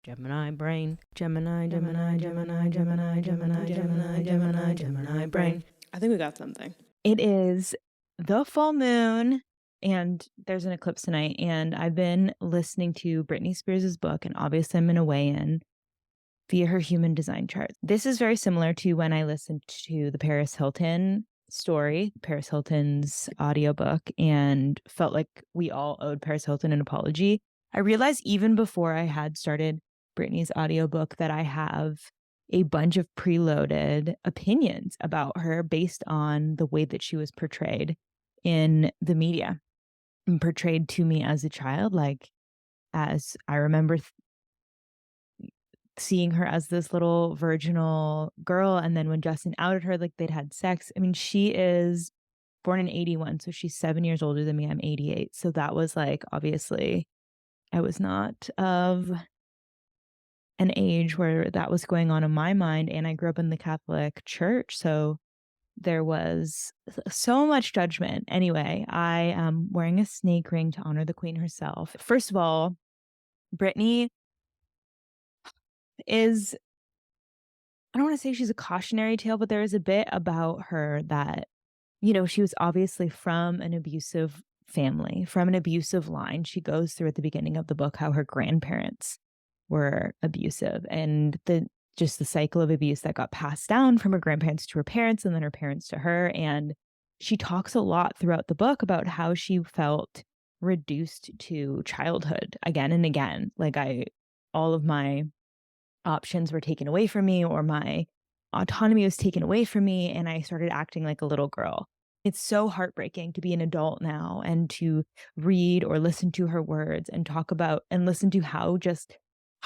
Gemini brain. Gemini, Gemini, Gemini, Gemini, Gemini, Gemini, Gemini, Gemini brain. I think we got something. It is the full moon and there's an eclipse tonight. And I've been listening to Britney Spears' book, and obviously I'm going to weigh in via her human design chart. This is very similar to when I listened to the Paris Hilton story, Paris Hilton's audiobook, and felt like we all owed Paris Hilton an apology. I realized even before I had started Britney's audiobook that I have a bunch of preloaded opinions about her based on the way that she was portrayed in the media and portrayed to me as a child. Like, as I remember seeing her as this little virginal girl, and then when Justin outed her, like they'd had sex. I mean, she is born in 81, so she's 7 years older than me. I'm 88. So that was like, obviously, I was not of an age where that was going on in my mind. And I grew up in the Catholic Church. So there was so much judgment. Anyway, I am wearing a snake ring to honor the queen herself. First of all, Britney is, I don't want to say she's a cautionary tale, but there is a bit about her that, you know, she was obviously from an abusive family, from an abusive line. She goes through at the beginning of the book how her grandparents were abusive, and the cycle of abuse that got passed down from her grandparents to her parents and then her parents to her. And she talks a lot throughout the book about how she felt reduced to childhood again and again. Like, all of my options were taken away from me, or my autonomy was taken away from me, and I started acting like a little girl. It's so heartbreaking to be an adult now and to read or listen to her words and talk about and listen to how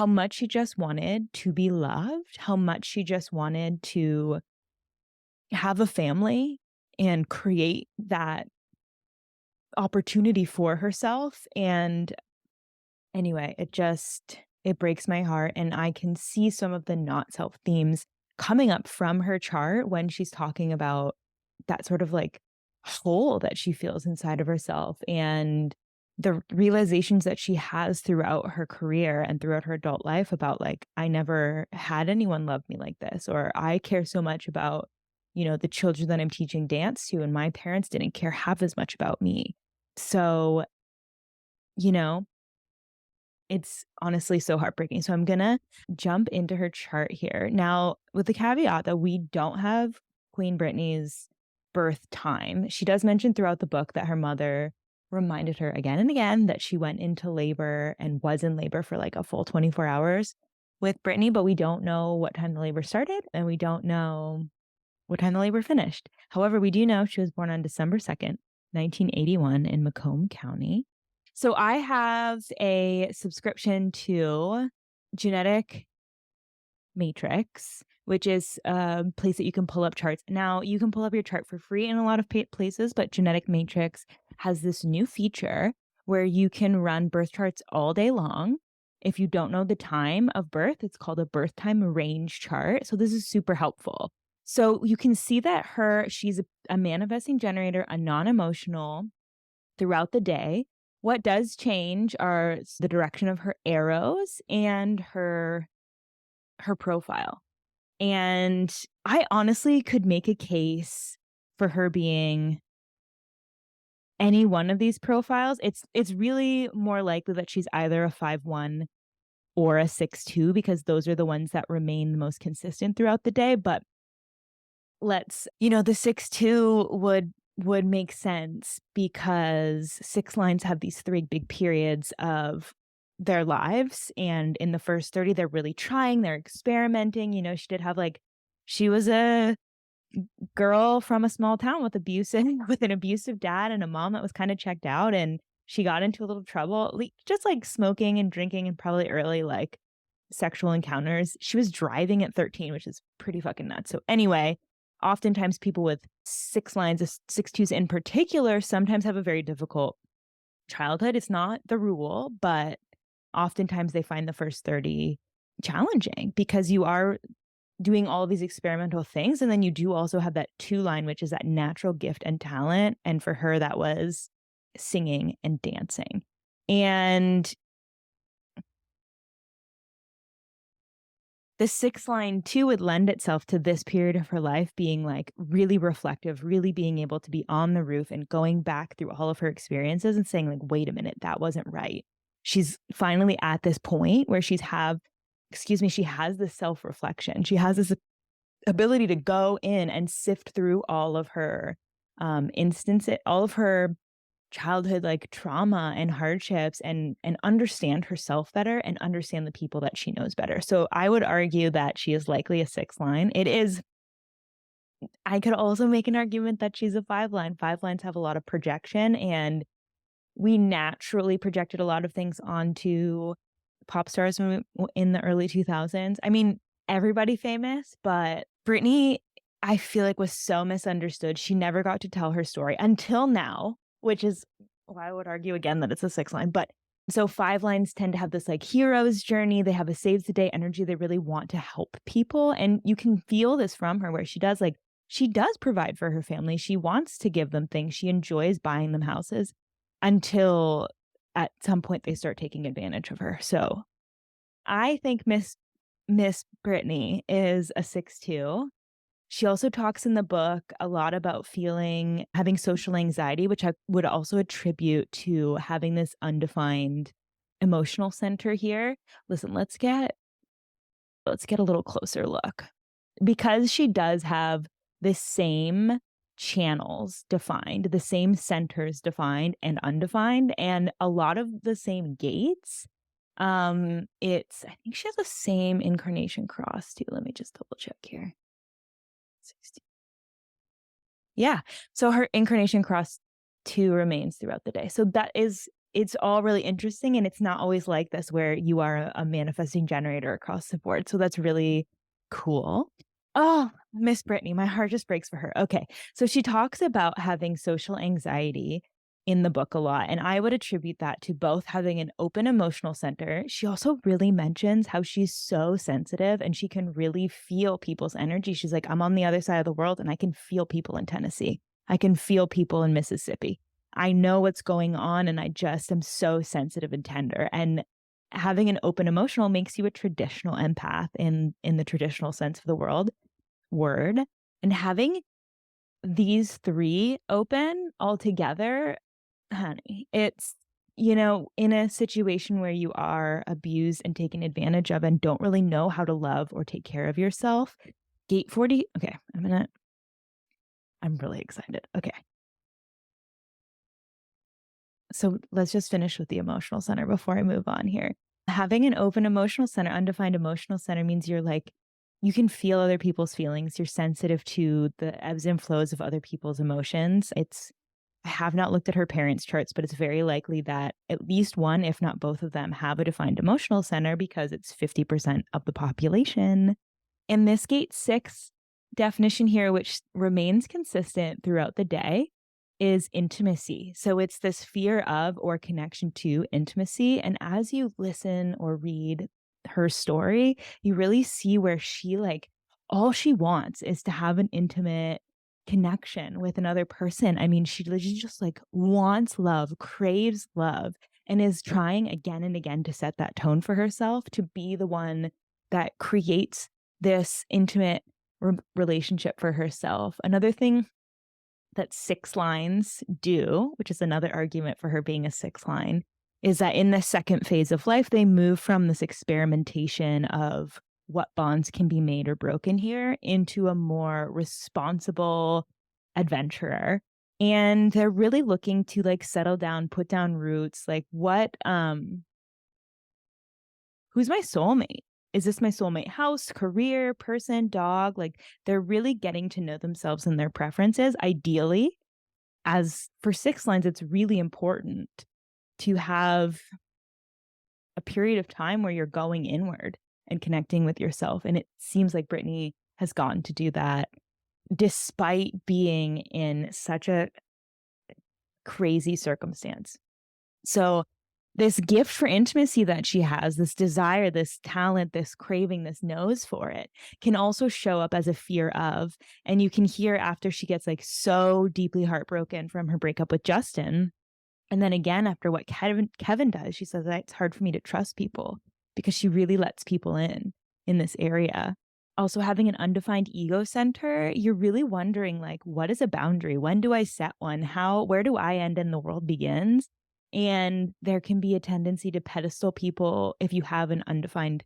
much she just wanted to be loved, how much she just wanted to have a family and create that opportunity for herself. And anyway, it breaks my heart. And I can see some of the not self themes coming up from her chart when she's talking about that sort of like hole that she feels inside of herself, and the realizations that she has throughout her career and throughout her adult life about, like, I never had anyone love me like this, or I care so much about, you know, the children that I'm teaching dance to, and my parents didn't care half as much about me. So, you know, it's honestly so heartbreaking. So I'm gonna jump into her chart here. Now, with the caveat that we don't have Queen Britney's birth time. She does mention throughout the book that her mother reminded her again and again that she went into labor and was in labor for like a full 24 hours with Britney, but we don't know what time the labor started, and we don't know what time the labor finished. However, we do know she was born on December 2nd, 1981 in Macomb County. So I have a subscription to Genetic Matrix, which is a place that you can pull up charts. Now, you can pull up your chart for free in a lot of places, but Genetic Matrix has this new feature where you can run birth charts all day long. If you don't know the time of birth, it's called a birth time range chart. So this is super helpful. So you can see that she's a manifesting generator, a non-emotional throughout the day. What does change are the direction of her arrows and her profile. And I honestly could make a case for her being any one of these profiles. It's really more likely that she's either a 5-1 or a 6-2, because those are the ones that remain the most consistent throughout the day. But the 6-2 would make sense, because 6 lines have these 3 big periods of their lives, and in the first 30 they're really trying, they're experimenting. You know, she was a girl from a small town with an abusive dad and a mom that was kind of checked out, and she got into a little trouble, just like smoking and drinking and probably early like sexual encounters. She was driving at 13, which is pretty fucking nuts. So anyway, oftentimes people with 6 lines of 6-2s in particular sometimes have a very difficult childhood. It's not the rule, but oftentimes they find the first 30 challenging, because you are doing all of these experimental things. And then you do also have that 2 line, which is that natural gift and talent. And for her, that was singing and dancing. And The sixth line too would lend itself to this period of her life being like really reflective, really being able to be on the roof and going back through all of her experiences and saying like, wait a minute, that wasn't right. She's finally at this point where she has this self-reflection. She has this ability to go in and sift through all of her instances, all of her childhood like trauma and hardships and understand herself better and understand the people that she knows better. So I would argue that she is likely a six line. It is I could also make an argument that she's a five line. Five lines have a lot of projection, and we naturally projected a lot of things onto pop stars in the early 2000s. I mean, everybody famous, but Britney, I feel like was so misunderstood. She never got to tell her story until now, which is why I would argue again that it's a six line. But so five lines tend to have this like hero's journey. They have a save the day energy. They really want to help people. And you can feel this from her where she does provide for her family. She wants to give them things. She enjoys buying them houses until at some point they start taking advantage of her. So I think Miss Britney is a 6'2". She also talks in the book a lot about having social anxiety, which I would also attribute to having this undefined emotional center here. Listen, let's get a little closer look. Because she does have the same channels defined, the same centers defined and undefined, and a lot of the same gates. I think she has the same incarnation cross too. Let me just double check here. 16. Yeah. So her incarnation cross 2 remains throughout the day. So it's all really interesting. And it's not always like this where you are a manifesting generator across the board. So that's really cool. Oh, Miss Britney, my heart just breaks for her. Okay. So she talks about having social anxiety in the book a lot. And I would attribute that to both having an open emotional center. She also really mentions how she's so sensitive and she can really feel people's energy. She's like, I'm on the other side of the world and I can feel people in Tennessee. I can feel people in Mississippi. I know what's going on and I just am so sensitive and tender. And having an open emotional makes you a traditional empath in the traditional sense of the word. And having these 3 open all together, honey, it's, in a situation where you are abused and taken advantage of and don't really know how to love or take care of yourself. Gate 40. Okay. I'm really excited. Okay. So let's just finish with the emotional center before I move on here. Having an open emotional center, undefined emotional center means you can feel other people's feelings. You're sensitive to the ebbs and flows of other people's emotions. I have not looked at her parents' charts, but it's very likely that at least one, if not both of them, have a defined emotional center because it's 50% of the population. In this gate 6 definition here, which remains consistent throughout the day, is intimacy. So it's this fear of or connection to intimacy. And as you listen or read her story, you really see where all she wants is to have an intimate connection with another person. I mean, she just like wants love, craves love, and is trying again and again to set that tone for herself to be the one that creates this intimate relationship for herself. Another thing that 6 lines do, which is another argument for her being a 6 line, is that in the second phase of life, they move from this experimentation of what bonds can be made or broken here into a more responsible adventurer. And they're really looking to like settle down, put down roots, like who's my soulmate? Is this my soulmate house, career, person, dog? Like they're really getting to know themselves and their preferences. Ideally, as for 6 lines, it's really important to have a period of time where you're going inward and connecting with yourself. And it seems like Britney has gotten to do that despite being in such a crazy circumstance. So this gift for intimacy that she has, this desire, this talent, this craving, this nose for it, can also show up as a fear of. And you can hear after she gets like so deeply heartbroken from her breakup with Justin. And then again, after what Kevin does, she says that it's hard for me to trust people because she really lets people in. in this area. Also, having an undefined ego center, you're really wondering, like, what is a boundary? When do I set one? Where do I end and the world begins? And there can be a tendency to pedestal people if you have an undefined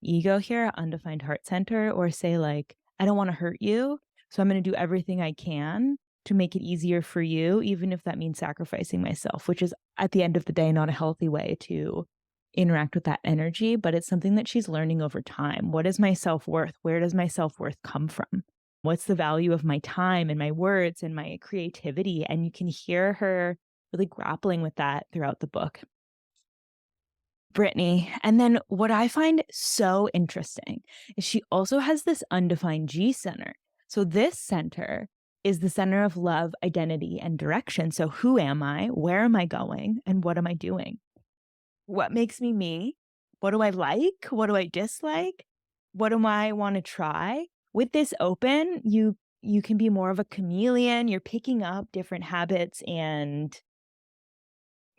ego here, undefined heart center, or say, like, I don't want to hurt you. So I'm going to do everything I can to make it easier for you, even if that means sacrificing myself, which is at the end of the day, not a healthy way to interact with that energy, but it's something that she's learning over time. What is my self-worth? Where does my self-worth come from? What's the value of my time and my words and my creativity? And you can hear her really grappling with that throughout the book. Britney. And then what I find so interesting is she also has this undefined G center. So this center is the center of love, identity, and direction. So who am I? Where am I going? And what am I doing? What makes me me? What do I like? What do I dislike? What do I want to try? With this open, you can be more of a chameleon. You're picking up different habits and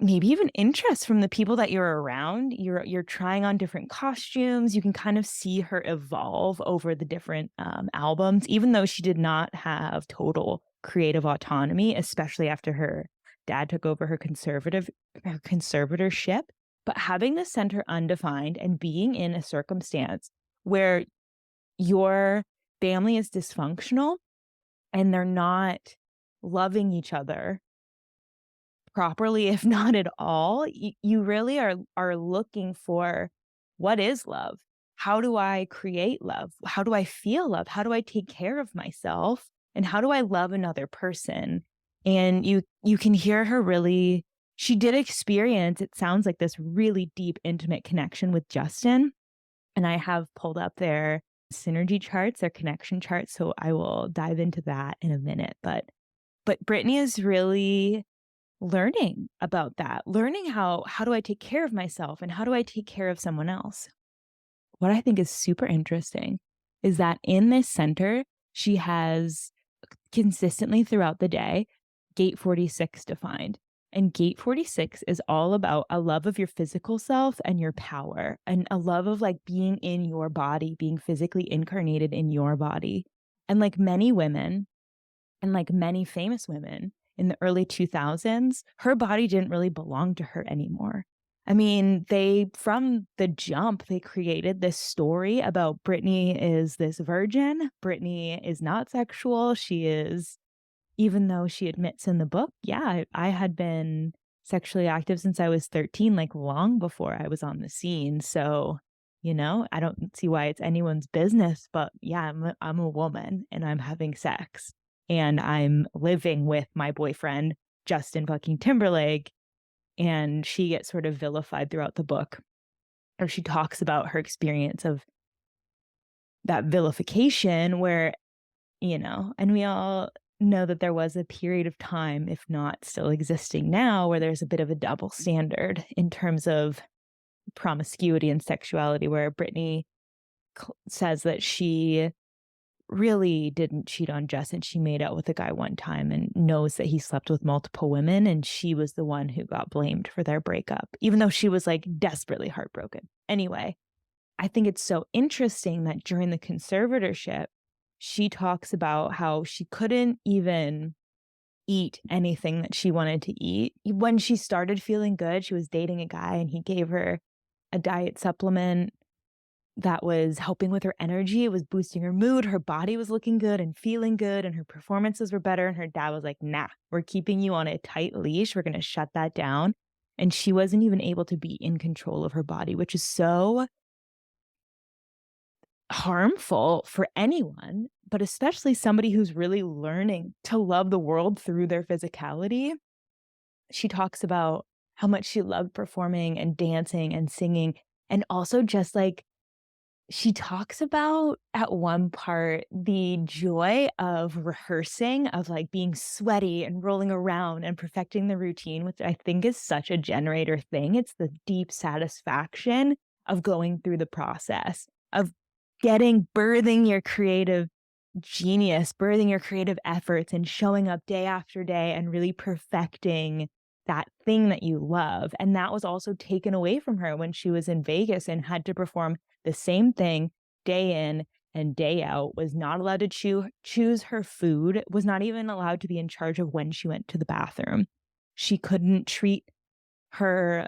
maybe even interests from the people that you're around. You're trying on different costumes. You can kind of see her evolve over the different albums, even though she did not have total creative autonomy, especially after her dad took over her conservatorship. But having the center undefined and being in a circumstance where your family is dysfunctional and they're not loving each other properly, if not at all, you really are looking for, what is love? How do I create love? How do I feel love? How do I take care of myself? And how do I love another person? And you can hear her really, she did experience, it sounds like, this really deep, intimate connection with Justin. And I have pulled up their synergy charts, their connection charts. So I will dive into that in a minute. But Britney is really learning about that, learning how do I take care of myself and how do I take care of someone else. What I think is super interesting is that in this center, she has consistently throughout the day, gate 46 defined. And gate 46 is all about a love of your physical self and your power, and a love of like being in your body, being physically incarnated in your body. And like many women and like many famous women in the early 2000s, her body didn't really belong to her anymore. I mean, from the jump, they created this story about Britney is this virgin. Britney is not sexual. She is, even though she admits in the book, yeah, I had been sexually active since I was 13, like long before I was on the scene. So, I don't see why it's anyone's business, but yeah, I'm a woman and I'm having sex and I'm living with my boyfriend, Justin fucking Timberlake. And she gets sort of vilified throughout the book, or she talks about her experience of that vilification where, and we all know that there was a period of time, if not still existing now, where there's a bit of a double standard in terms of promiscuity and sexuality, where Britney says that she really didn't cheat on Justin. She made out with a guy one time and knows that he slept with multiple women, and she was the one who got blamed for their breakup, even though she was like desperately heartbroken. Anyway, I think it's so interesting that during the conservatorship, she talks about how she couldn't even eat anything that she wanted to eat. When she started feeling good, she was dating a guy and he gave her a diet supplement that was helping with her energy. It was boosting her mood. Her body was looking good and feeling good, and her performances were better. And her dad was like, nah, we're keeping you on a tight leash. We're going to shut that down. And she wasn't even able to be in control of her body, which is so harmful for anyone, but especially somebody who's really learning to love the world through their physicality. She talks about how much she loved performing and dancing and singing, and also just like, she talks about at one part the joy of rehearsing, of like being sweaty and rolling around and perfecting the routine, which I think is such a generator thing. It's the deep satisfaction of going through the process of birthing your creative genius, birthing your creative efforts and showing up day after day and really perfecting that thing that you love. And that was also taken away from her when she was in Vegas and had to perform the same thing day in and day out, was not allowed to choose her food, was not even allowed to be in charge of when she went to the bathroom. She couldn't treat her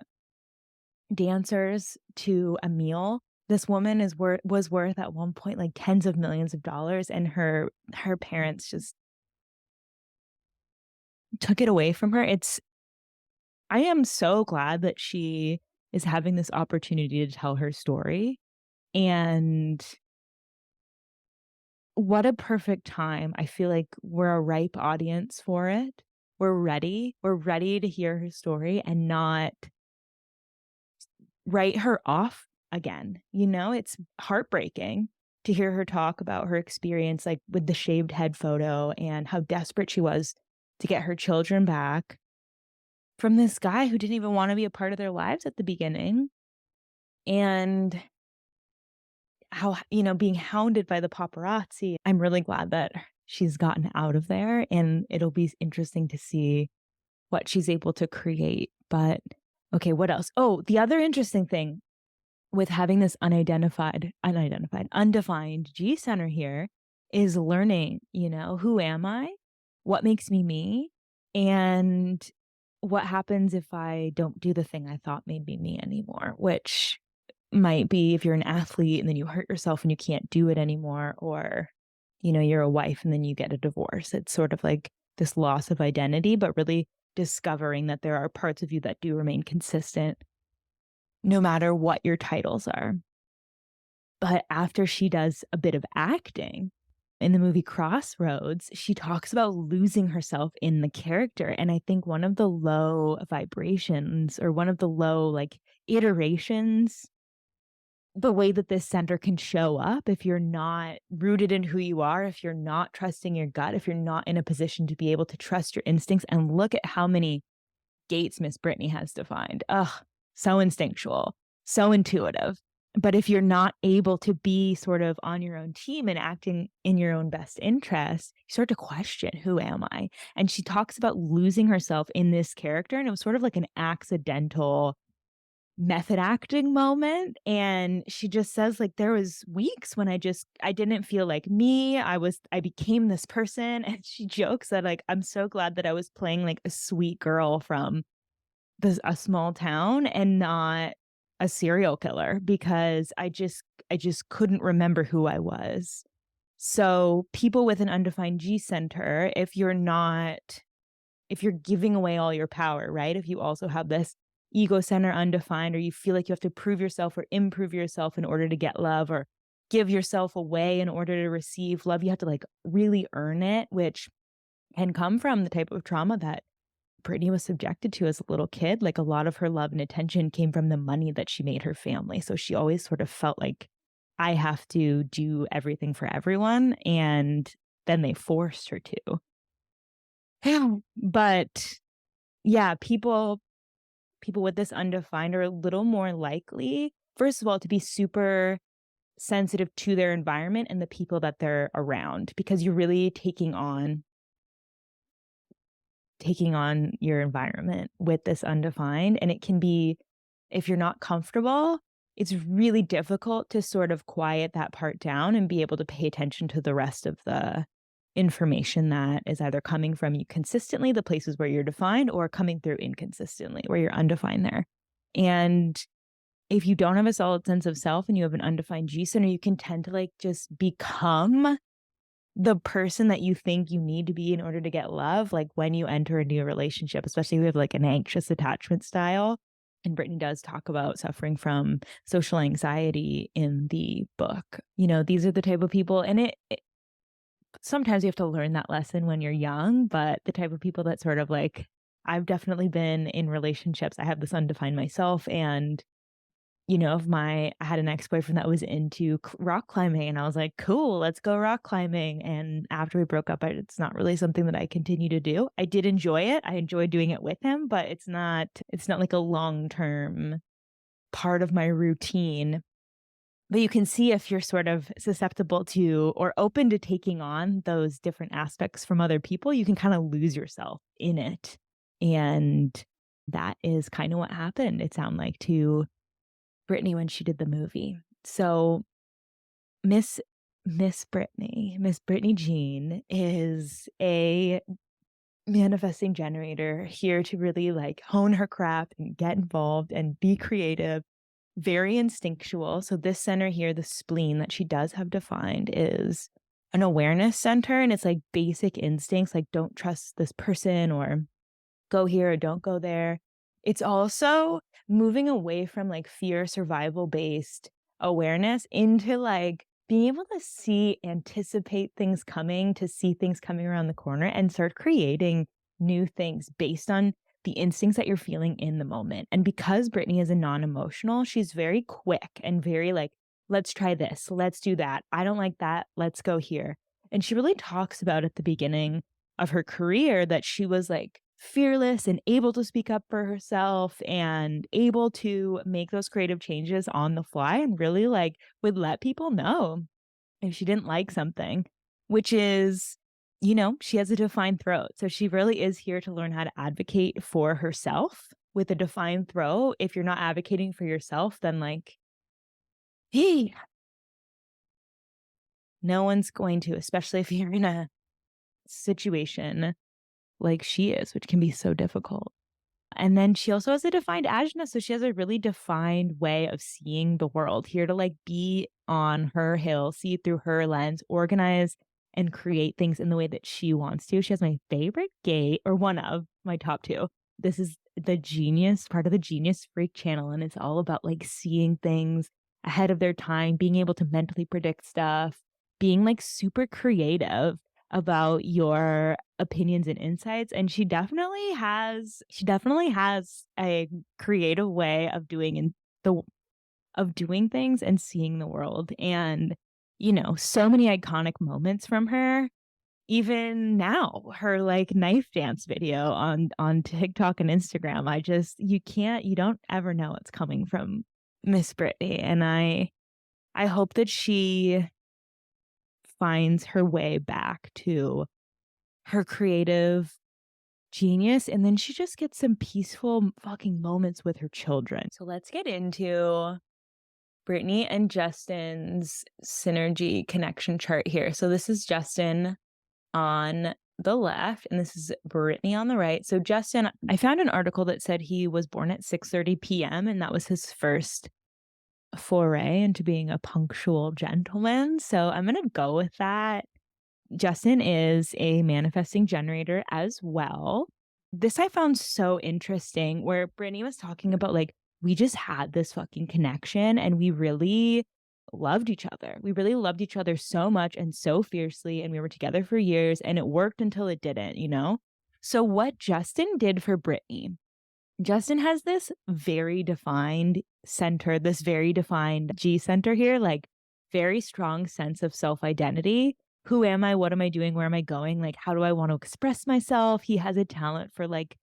dancers to a meal. This woman was worth at one point like tens of millions of dollars, and her parents just took it away from her. I am so glad that she is having this opportunity to tell her story, and what a perfect time. I feel like we're a ripe audience for it. We're ready. We're ready to hear her story and not write her off again. It's heartbreaking to hear her talk about her experience, like with the shaved head photo, and how desperate she was to get her children back from this guy who didn't even want to be a part of their lives at the beginning. And how, being hounded by the paparazzi. I'm really glad that she's gotten out of there, and it'll be interesting to see what she's able to create. But okay, what else? Oh, the other interesting thing with having this undefined G center here is learning, who am I? What makes me me? And what happens if I don't do the thing I thought made me me anymore, which might be if you're an athlete and then you hurt yourself and you can't do it anymore, or, you're a wife and then you get a divorce. It's sort of like this loss of identity, but really discovering that there are parts of you that do remain consistent no matter what your titles are. But after she does a bit of acting in the movie Crossroads, she talks about losing herself in the character. And I think one of the low vibrations, or one of the low like iterations, the way that this center can show up if you're not rooted in who you are, if you're not trusting your gut, if you're not in a position to be able to trust your instincts. And look at how many gates Miss Britney has defined. Ugh, so instinctual, so intuitive. But if you're not able to be sort of on your own team and acting in your own best interest, you start to question, who am I? And she talks about losing herself in this character. And it was sort of like an accidental method acting moment. And she just says, like, there was weeks when I didn't feel like me. I became this person. And she jokes that, like, I'm so glad that I was playing like a sweet girl from a small town and not a serial killer, because I just couldn't remember who I was. So people with an undefined G center, if you're giving away all your power, right? If you also have this ego center undefined, or you feel like you have to prove yourself or improve yourself in order to get love, or give yourself away in order to receive love, you have to like really earn it, which can come from the type of trauma that Britney was subjected to as a little kid. Like, a lot of her love and attention came from the money that she made her family. So she always sort of felt like, I have to do everything for everyone. And then they forced her to. But yeah, people with this undefined are a little more likely, first of all, to be super sensitive to their environment and the people that they're around, because you're really taking on your environment with this undefined. And it can be, if you're not comfortable, it's really difficult to sort of quiet that part down and be able to pay attention to the rest of the information that is either coming from you consistently, the places where you're defined, or coming through inconsistently where you're undefined there. And if you don't have a solid sense of self and you have an undefined G center, you can tend to like just become the person that you think you need to be in order to get love. Like when you enter a new relationship, especially if you have like an anxious attachment style. And Brittany does talk about suffering from social anxiety in the book. These are the type of people, and it sometimes you have to learn that lesson when you're young, but the type of people that sort of like, I've definitely been in relationships. I have this undefined myself, and if I had an ex-boyfriend that was into rock climbing, and I was like, cool, let's go rock climbing. And after we broke up, it's not really something that I continue to do. I did enjoy it. I enjoyed doing it with him, but it's not like a long-term part of my routine. But you can see if you're sort of susceptible to or open to taking on those different aspects from other people, you can kind of lose yourself in it. And that is kind of what happened, it sounded like, to Britney when she did the movie. So Miss Miss Britney Jean is a manifesting generator here to really like hone her craft and get involved and be creative, very instinctual. So this center here, the spleen that she does have defined, is an awareness center, and it's like basic instincts, like don't trust this person or go here or don't go there. It's also moving away from like fear survival based awareness into like being able to see, anticipate things coming, to see things coming around the corner and start creating new things based on the instincts that you're feeling in the moment. And because Brittany is a non-emotional, she's very quick and very like, let's try this, let's do that. I don't like that, let's go here. And she really talks about at the beginning of her career that she was like fearless and able to speak up for herself and able to make those creative changes on the fly and really like would let people know if she didn't like something, which is, she has a defined throat. So she really is here to learn how to advocate for herself with a defined throat. If you're not advocating for yourself, then like, hey, no one's going to, especially if you're in a situation like she is, which can be so difficult. And then she also has a defined ajna, so she has a really defined way of seeing the world, here to like be on her hill, see through her lens, organize and create things in the way that she wants to. She has my favorite gate, or one of my top two. This is the Genius, part of the Genius Freak channel, and it's all about like seeing things ahead of their time, being able to mentally predict stuff, being like super creative about your opinions and insights. And she definitely has a creative way of the doing things and seeing the world. And so many iconic moments from her. Even now, her like knife dance video on TikTok and Instagram, you don't ever know what's coming from Miss Britney. And I hope that she finds her way back to her creative genius, and then she just gets some peaceful fucking moments with her children. So let's get into Brittany and Justin's synergy connection chart here. So this is Justin on the left, and this is Brittany on the right. So Justin, I found an article that said he was born at 6:30 p.m. and that was his first foray into being a punctual gentleman. So I'm going to go with that. Justin is a manifesting generator as well. This I found so interesting, where Brittany was talking about like, we just had this fucking connection and we really loved each other. We really loved each other so much and so fiercely. And we were together for years and it worked until it didn't. So what Justin did for Brittany, Justin has this very defined center, this very defined G center here, like very strong sense of self-identity. Who am I? What am I doing? Where am I going? Like, how do I want to express myself? He has a talent for like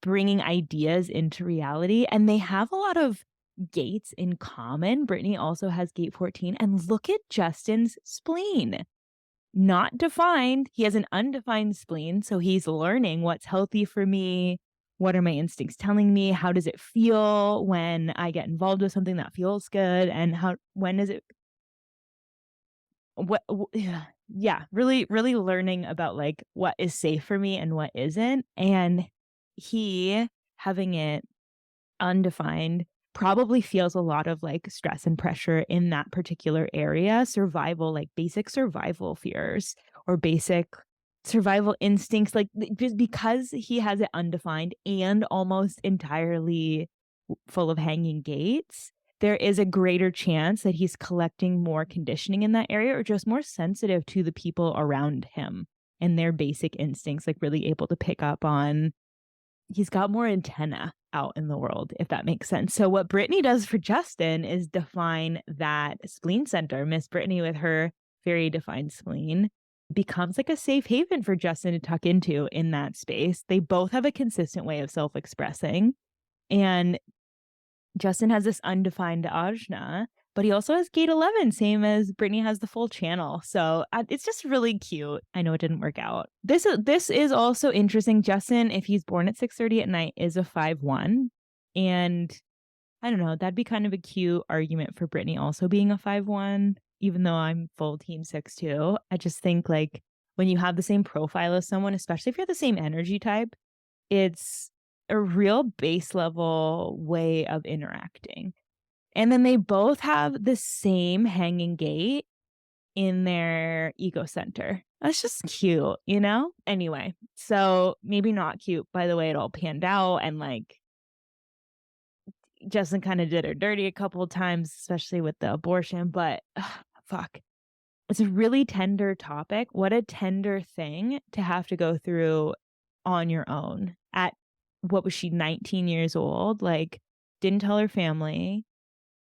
bringing ideas into reality, and they have a lot of gates in common. Brittany also has gate 14, and look at Justin's spleen. Not defined. He has an undefined spleen, so he's learning what's healthy for me. What are my instincts telling me? How does it feel when I get involved with something that feels good? And when is it, yeah, really, really learning about like what is safe for me and what isn't. And he, having it undefined, probably feels a lot of like stress and pressure in that particular area, survival, like basic survival fears or basic survival instincts, like just because he has it undefined and almost entirely full of hanging gates, there is a greater chance that he's collecting more conditioning in that area, or just more sensitive to the people around him and their basic instincts, like really able to pick up on. He's got more antenna out in the world, if that makes sense. So what Brittany does for Justin is define that spleen center. Miss Brittany, with her very defined spleen, becomes like a safe haven for Justin to tuck into in that space. They both have a consistent way of self-expressing. And Justin has this undefined ajna, but he also has gate 11, same as Brittany has the full channel. So it's just really cute. I know it didn't work out. This is also interesting. Justin, if he's born at 6:30 at night, is a 5-1. And I don't know, that'd be kind of a cute argument for Britney also being a 5'1", even though I'm full team 6'2". I just think, like, when you have the same profile as someone, especially if you're the same energy type, it's a real base level way of interacting. And then they both have the same hanging gait in their ego center. That's just cute, you know? Anyway, so maybe not cute by the way it all panned out, and like Justin kind of did her dirty a couple of times, especially with the abortion, but fuck. It's a really tender topic. What a tender thing to have to go through on your own at, what was she, 19 years old? Like, didn't tell her family,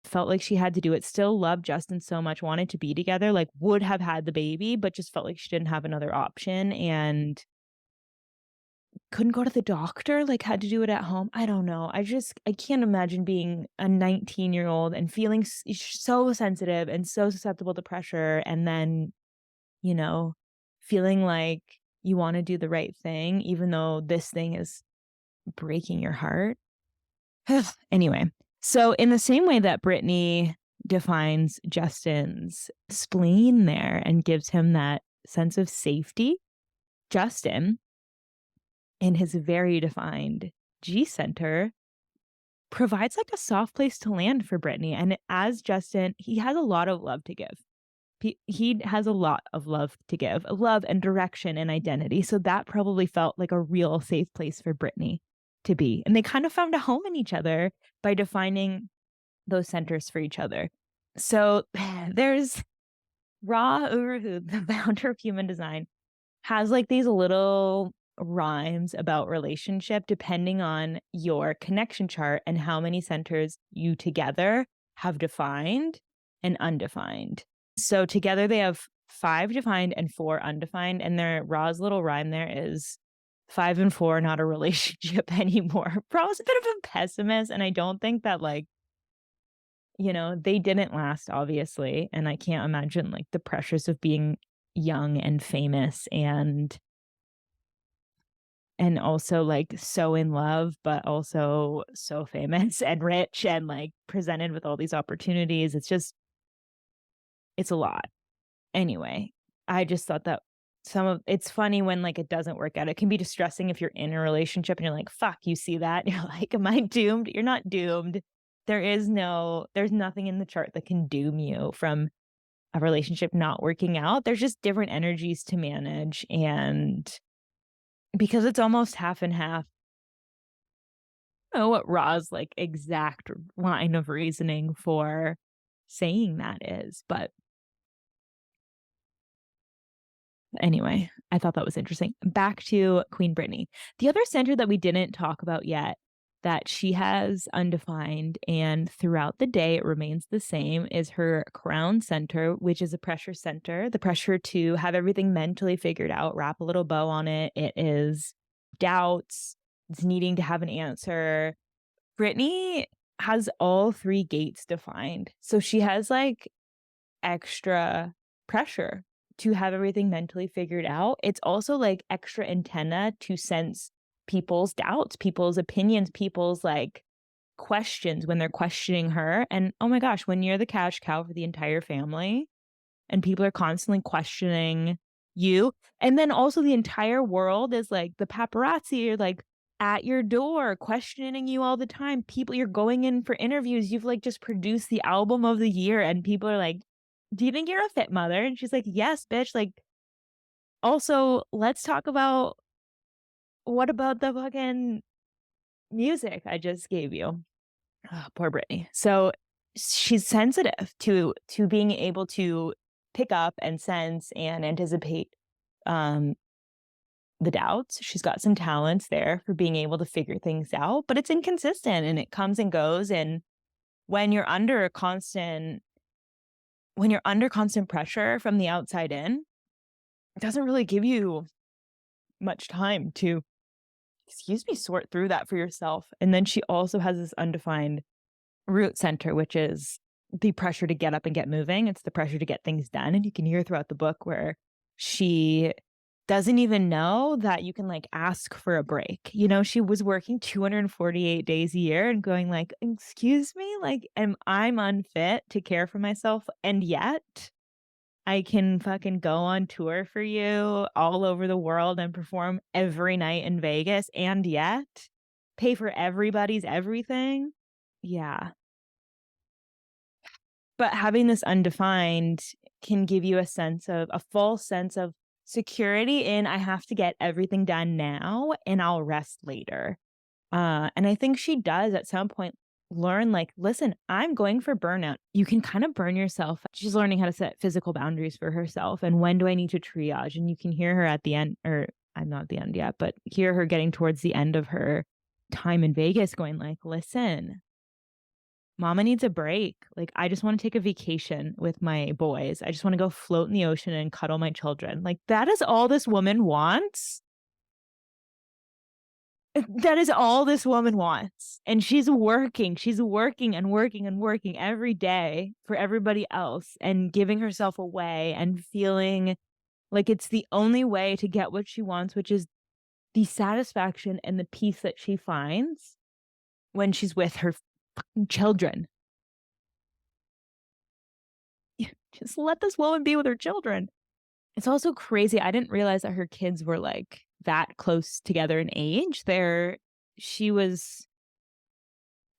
felt like she had to do it, still loved Justin so much, wanted to be together, like, would have had the baby, but just felt like she didn't have another option and couldn't go to the doctor, like, had to do it at home. I don't know. I can't imagine being a 19-year-old and feeling so sensitive and so susceptible to pressure, and then, you know, feeling like you wanna do the right thing, even though this thing is breaking your heart. Anyway, so in the same way that Brittany defines Justin's spleen there and gives him that sense of safety, Justin, in his very defined G center, provides like a soft place to land for Brittany. And as Justin, he has a lot of love to give. He has a lot of love to give, love and direction and identity. So that probably felt like a real safe place for Brittany to be. And they kind of found a home in each other by defining those centers for each other. So there's Ra Uru, the founder of human design, has like these little rhymes about relationship depending on your connection chart and how many centers you together have defined and undefined. So together they have 5 defined and 4 undefined, and their Ra's little rhyme there is 5 and 4 not a relationship anymore. Ra's a bit of a pessimist, and I don't think that, like, you know, they didn't last, obviously, and I can't imagine like the pressures of being young and famous and also like so in love, but also so famous and rich and like presented with all these opportunities. It's a lot. Anyway, I just thought that it's funny when like it doesn't work out. It can be distressing if you're in a relationship and you're like, fuck, you see that? You're like, am I doomed? You're not doomed. There's nothing in the chart that can doom you from a relationship not working out. There's just different energies to manage. And because it's almost half and half, I don't know what Ra's like exact line of reasoning for saying that is, but anyway, I thought that was interesting. Back to Queen Britney. The other center that we didn't talk about yet that she has undefined and throughout the day it remains the same is her crown center, which is a pressure center, the pressure to have everything mentally figured out, wrap a little bow on it. It is doubts, it's needing to have an answer. Britney has all 3 gates defined. So she has like extra pressure to have everything mentally figured out. It's also like extra antenna to sense people's doubts, people's opinions, people's like questions when they're questioning her. And oh my gosh, when you're the cash cow for the entire family and people are constantly questioning you, and then also the entire world is like the paparazzi are like at your door questioning you all the time. People, you're going in for interviews, you've like just produced the album of the year and people are like, do you think you're a fit mother? And she's like, yes, bitch. Like, also, let's talk about what about the fucking music I just gave you? Oh, poor Britney. So she's sensitive to being able to pick up and sense and anticipate um the doubts. She's got some talents there for being able to figure things out, but it's inconsistent and it comes and goes. And when you're under constant pressure from the outside in, it doesn't really give you much time to, excuse me, sort through that for yourself. And then she also has this undefined root center, which is the pressure to get up and get moving. It's the pressure to get things done. And you can hear throughout the book where she doesn't even know that you can, like, ask for a break. You know, she was working 248 days a year and going like, "Excuse me? Like, am I'm unfit to care for myself, and yet I can fucking go on tour for you all over the world and perform every night in Vegas, and yet pay for everybody's everything?" Yeah. But having this undefined can give you a false sense of security in, "I have to get everything done now and I'll rest later." And I think she does at some point learn, like, "Listen, I'm going for burnout." You can kind of burn yourself. She's learning how to set physical boundaries for herself, and when do I need to triage? And you can hear her at the end, or I'm not at the end yet, but hear her getting towards the end of her time in Vegas going like, "Listen, mama needs a break. Like, I just wanna take a vacation with my boys. I just wanna go float in the ocean and cuddle my children." Like, that is all this woman wants. That is all this woman wants, and she's working and working and working every day for everybody else and giving herself away and feeling like it's the only way to get what she wants, which is the satisfaction and the peace that she finds when she's with her fucking children. Just let this woman be with her children. It's also crazy, I didn't realize that her kids were, like, that close together in age. She was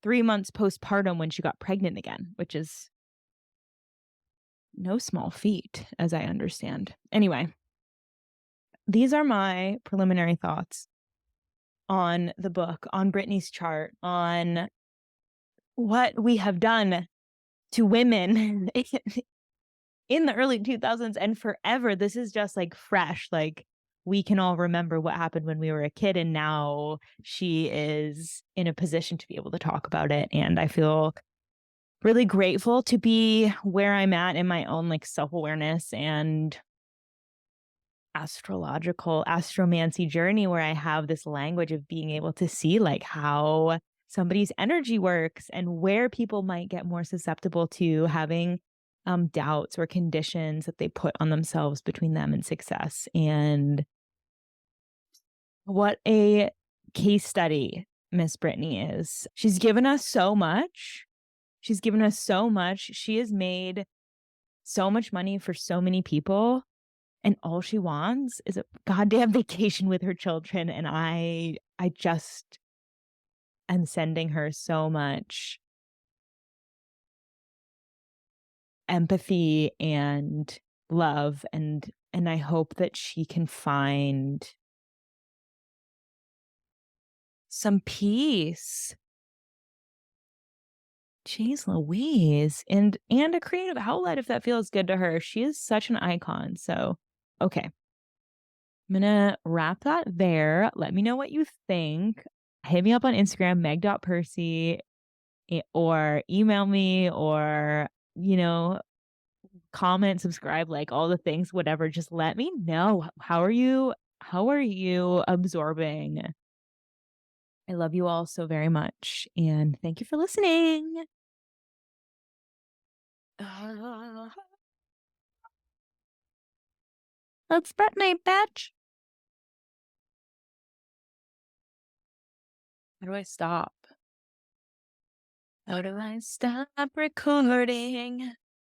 3 months postpartum when she got pregnant again, which is no small feat, as I understand. Anyway, these are my preliminary thoughts on the book, on Britney's chart, on what we have done to women in the early 2000s and forever. This is just, like, fresh, like, we can all remember what happened when we were a kid, and now she is in a position to be able to talk about it, and I feel really grateful to be where I'm at in my own, like, self-awareness and astromancy journey, where I have this language of being able to see, like, how somebody's energy works and where people might get more susceptible to having doubts or conditions that they put on themselves between them and success. And what a case study Miss Brittany is. She's given us so much. She's given us so much. She has made so much money for so many people, and all she wants is a goddamn vacation with her children, and I just am sending her so much empathy and love, and I hope that she can find some peace. Jeez Louise, and a creative outlet if that feels good to her. She is such an icon. So, okay. I'm gonna wrap that there. Let me know what you think. Hit me up on Instagram, meg.percy, or email me, or, you know, comment, subscribe, like all the things, whatever. Just let me know. How are you absorbing? I love you all so very much. And thank you for listening. That's Brittany, bitch. How do I stop? How do I stop recording?